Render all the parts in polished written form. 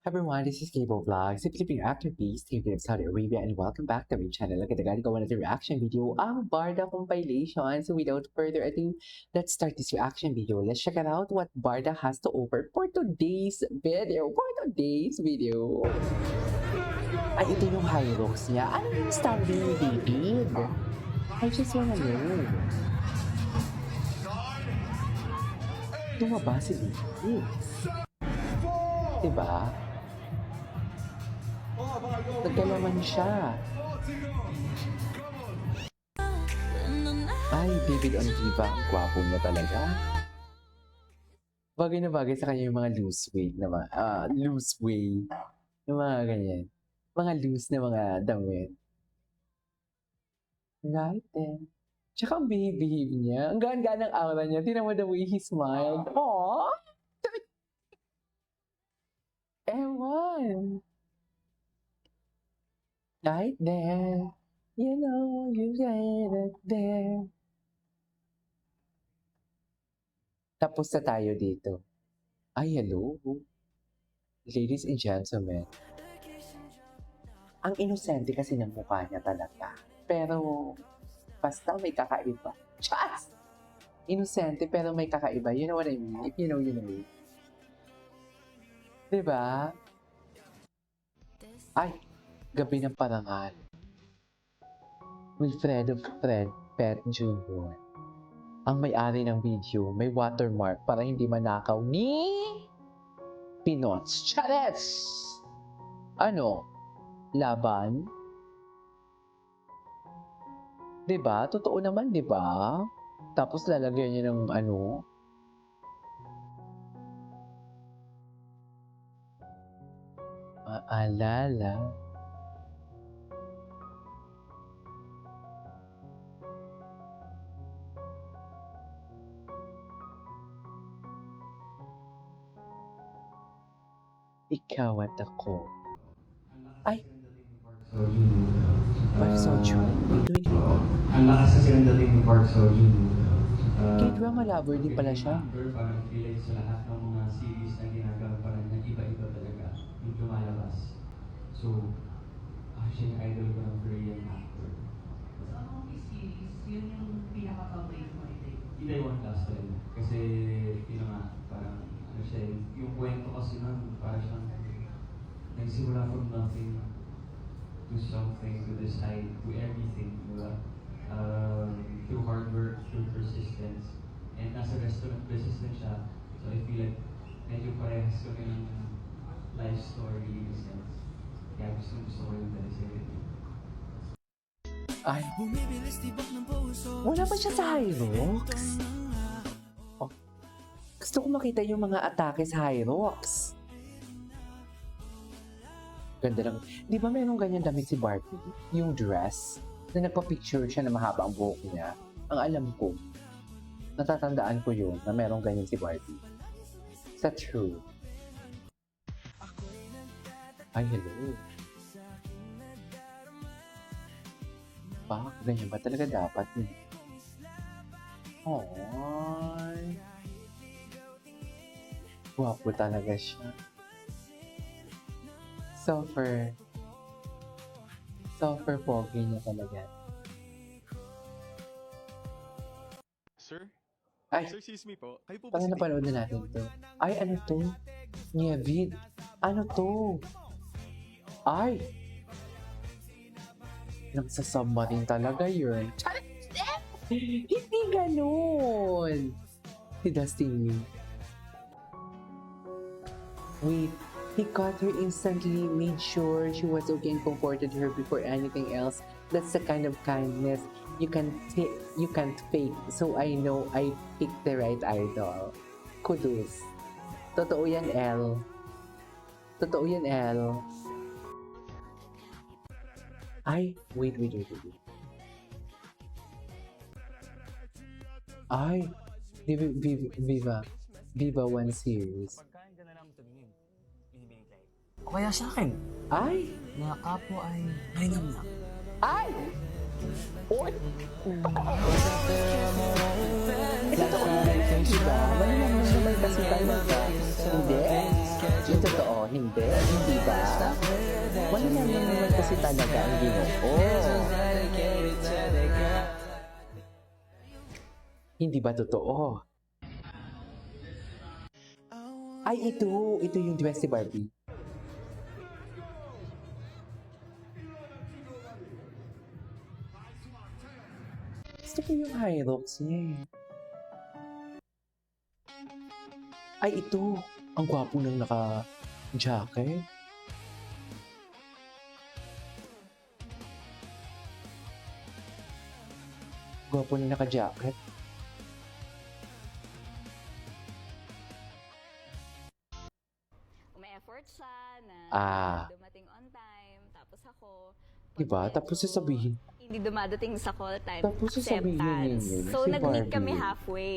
Everyone, this is Cable Vlog, Simply Actor Beast, here in Saudi Arabia, and welcome back to my channel. Agad-agad gawa na reaction video, ang Barda compilation. So without further ado, let's start this reaction video. Let's check it out what Barda has to offer for today's video. Ay, ito yung Hyrox niya. Ano yung standing ni David? I just wanna know. Tumaba si David. Diba? Nagkalaman siya. Ay, David Ondiva, ang gwapo niya talaga. Bagay na bagay sa kanya yung mga loose weight na loose weight. Yung mga ganyan. Mga loose na mga damit. Right then. Tsaka ang behave niya. Ang gaan-gaan ng aura niya. Tingnan mo the way he smiled. Aww! Ewan. Right there. You know, you say that there. Tapos na tayo dito. Ay, hello. Ladies and gentlemen. Ang inosente kasi ng mukha niya talaga. Pero, basta may kakaiba. Chas! Inosente pero may kakaiba. You know what I mean? If you know, you know. Diba? Ay, gabi ng parangal. Wilfredo Fred Pet Jr. Ang may-ari ng video, may watermark para hindi manakaw ni Pinots. Charets! Ano? Laban? Diba? Totoo naman, diba? Tapos lalagyan niya ng ano? Maalala. Ikaw at ako. Ay! Park Seo-joon? Ang lakas kasi ng dating ni Park Seo-joon. K-drama lover din pala siya. Parang feel like sa lahat ng mga series na ginagawa parang iba-iba talaga yung lumalabas. So, siya yung idol ko ng Korean actor. So, among his series, yun yung pinaka-favorite mo ito? Itaewon Class talaga. Kasi, yun nga, parang, ano siya, yung kwento kasi nun, parang siyang nagsimula from nothing to something, to decide, to everything, diba? Through hard work, through persistence. And nasa restaurant business din siya. So I feel like medyo parehas kami ng life story in a sense. Kaya gusto ko yung teleserye. Ay, wala pa siya sa Hyrox? Oh, gusto ko makita yung mga atake sa Hyrox. Ganda lang. Di ba mayroong ganyan damit si Barbie? Yung dress, na nagpa-picture siya na mahaba ang buhok niya. Ang alam ko, natatandaan ko yun na mayroong ganyan si Barbie. Is that true? Ay, hello. Ganyan ba talaga dapat? Ay. Guwapo talaga siya. Super pogi niya talaga. Sir? Ay, Sir, excuse me po. Kayo po ba parang si napanood na natin to. Ay, ano to? Nievid. Ano to? Ay! Nagsasubmarine talaga yun. Hindi ganun! Si Dustin Lee. Wait, he caught her instantly, made sure she was okay and comforted her before anything else. That's the kind of kindness you can't fake. So I know I picked the right idol. Kudos. Totoo yan, Elle. Totoo yan, Elle. Ay, wait. Ay, Viva One Series. Pagkain ka na lang tumingin. Binibintay. O kaya sa akin, Ay! na kapo ay marinam na. Ay! Oy! Ito ko na lang diba? Mali naman naman kasi talaga. Hindi? Yung totoo, hindi? Hindi ba? Wala naman kasi talaga ang Ginoo. Hindi ba totoo? Ay, ito yung dress si Barbie. Gusto ko yung high ropes niya eh. Ay, ito. Ang gwapo ng naka-jacket. Gwapo ng naka-jacket. Umi-effort siya na dumating on time. Tapos ako, Diba? pag Tapos medyo sasabihin. hindi dumadating sa call time, Tapos sasabihin acceptance. ninyo, So, si nag-meet Barbie. kami halfway.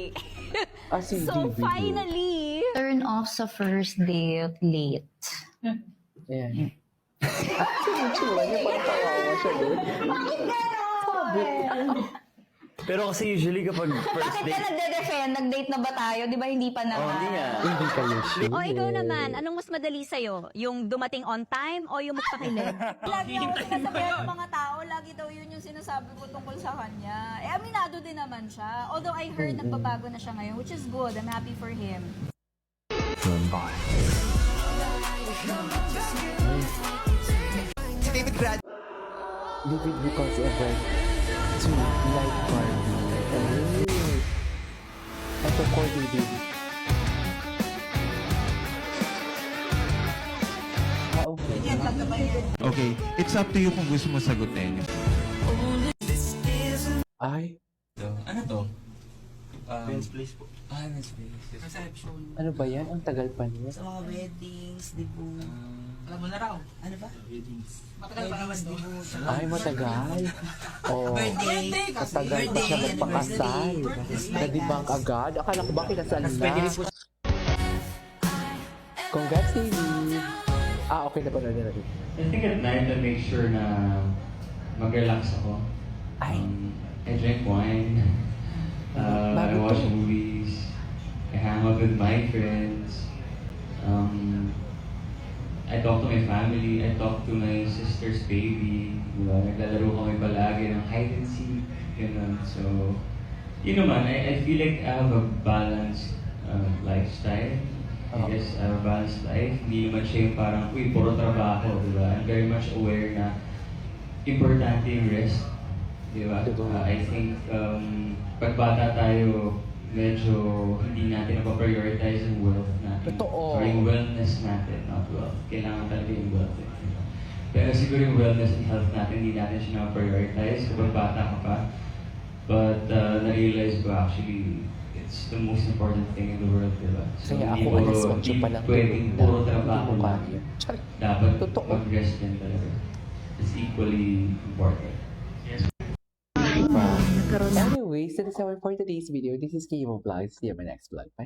As in, So, DVD. finally, Turn off sa first date late. Ayan. Actually, yung tsura niya, parang kawawa siya doon. Pero kasi usually kapag first Bakit ka date, nagde-defend? Nag-date na ba tayo? Di ba hindi pa naman? hindi nga. Hindi kayo sure. o ikaw naman, anong mas madali sa'yo? Yung dumating on time o yung magpakilig? Lagi ako sinasabihan ng mga tao, lagi daw yun yung sinasabi ko tungkol sa kanya. Eh, aminado din naman siya. Although I heard nagbabago na siya ngayon, which is good. I'm happy for him. David because of like to like Barbie. Ito ko, David. Okay. Okay, it's up to you kung gusto mo sagutin. Ay, Ano to? Friends place po. Men's place. Reception. ano ba yan? Ang tagal pa niya. Sa mga weddings, dibu. Alam mo na raw. Ano ba? Weddings. Matagal pa naman dibu. Ay, matagal. Oh, Birthday! matagal pa siya magpakasal. Nadibang agad. Akala ko ba kinasal na? Congrats, David. Okay na pa na natin. I think at night, I make sure na mag-relax ako. Ay. I drink wine. I Bago watch to. movies. I hang out with my friends. I talk to my family. I talk to my sister's baby. Diba? Naglalaro kami palagi ng hide and seek. Ganun. So, yun naman, I feel like I have a balanced lifestyle. I guess I have a balanced life. Hindi naman siya yung parang, uy, puro trabaho. Diba? I'm very much aware na importante yung rest. Diba? I think pag bata tayo, medyo hindi natin napaprioritize yung wealth natin. Totoo. Or yung wellness natin, not wealth. Kailangan talaga yung wealth. Diba? Pero siguro yung wellness and health natin, hindi natin siya napaprioritize kapag bata ka pa. But na-realize ko actually, it's the most important thing in the world, diba? So, Kaya hindi ako alas puro- 8 pa lang pwedeng tulog na. puro Hindi trabaho ko lang. kaya. Char. Dapat Totoo. mag-rest din talaga. It's equally important. Diba? Anyways, that is our for today's video. This is Kimo Vlogs. See you in my next vlog. Bye.